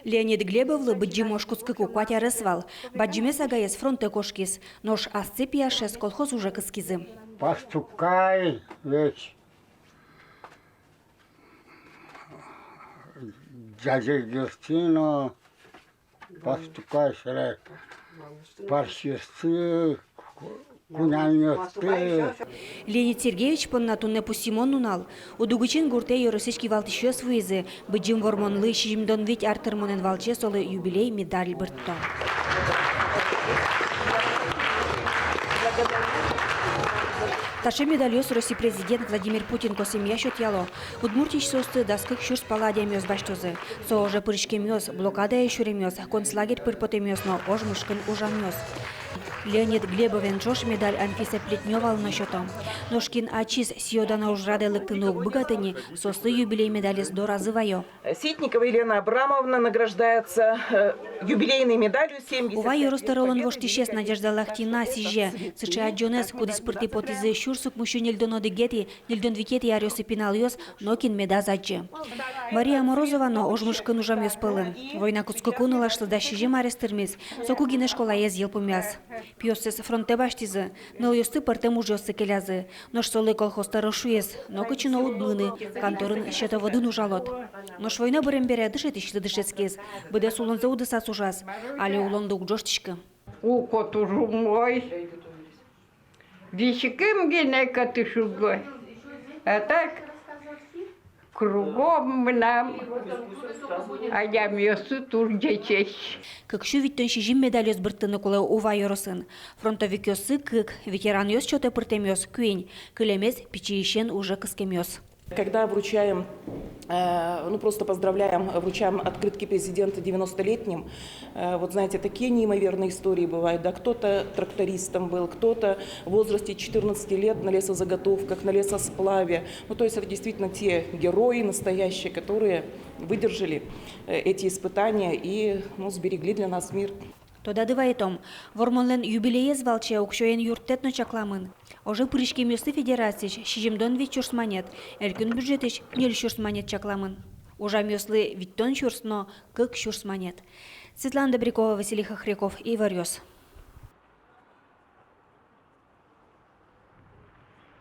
Леонид Глебовлы баджимош кускыку кватя рысвал. Баджиме сагаес фронте кошкис. Нож асцепия шест колхоз уже кыскизы. Постукай ведь. Дядя Гертино. Постукай срек. Паршисты. Леонид Сергеевич поннатунне пусимон нунал. Удугучин гурте yorosechki валтишё свыйзы. Баджим вормонлы шижимдон ведь артермонен валче солы юбилей медаль быртто. Ташы медальёс России президент Владимир Путин косемья счётяло. Удмуртич состы даскых шурс паладия мёс баштозы. Со уже пырышке мёс, блокада еще ремёс, концлагерь пырпоте мёс, но ожмышкин ужан мёс. Леонид Глебовен Джош медаль Анфиса Плетнёвал на счетом. Ножкин Ачис сьёдана уж рады лыктынук богатыни, состы юбилей медали с доразываю. Ситникова Елена Абрамовна награждается юбилейной медалью 70. Ува юростеролон воштишес Надежда Лахтина сиже. Сычы аджонес кудис пырты потизы шурсук мущу нельдон одегети, нельдон викети арёсы пиналёс, нокин меда заджи. Мария Морозова но ожмышкын ужам ёс пылын. Война куцкукунула, что да шиже марестырмис. Сокугине школа езъел помяс. Пьёсес фронте баштизы, но ёсты партем уж ёсы келязы. Нож солы колхоз тарошуес, но кычыно удмыны, конторын счетоводын ужалот. Нож война брембере дышет ишлы дышецкез, быде сулон за удысас ужас, але улондук джоштичка. У котужу мой, вещикым генека ты шугой, а так кругом нам, а я мёсу тур дечещ. Как шувиттен шижим медалёс быртыны кулы ува йоросын. Фронтовик ёсы кык, ветеран ёс чёте пыртемёс кюень, кылемес пичиишен уже кыскемёс. Когда вручаем, просто поздравляем, вручаем открытки президента 90-летним, вот знаете, такие неимоверные истории бывают, да, кто-то трактористом был, кто-то в возрасте 14 лет на лесозаготовках, на лесосплаве, то есть это действительно те герои настоящие, которые выдержали эти испытания и, сберегли для нас мир. Тода дываетом, вормонлен юбилее звалче укшоен юртетно чакламын. Ожы пырышке мёсты федерацич, шижимдон ведь чурсманет, элькün бюджетич нель чурсманет чакламын. Ужа мёслы виттон чурсно, кык чурсманет. Светлана Добрякова, Василий Хохряков, Ивар Ёс.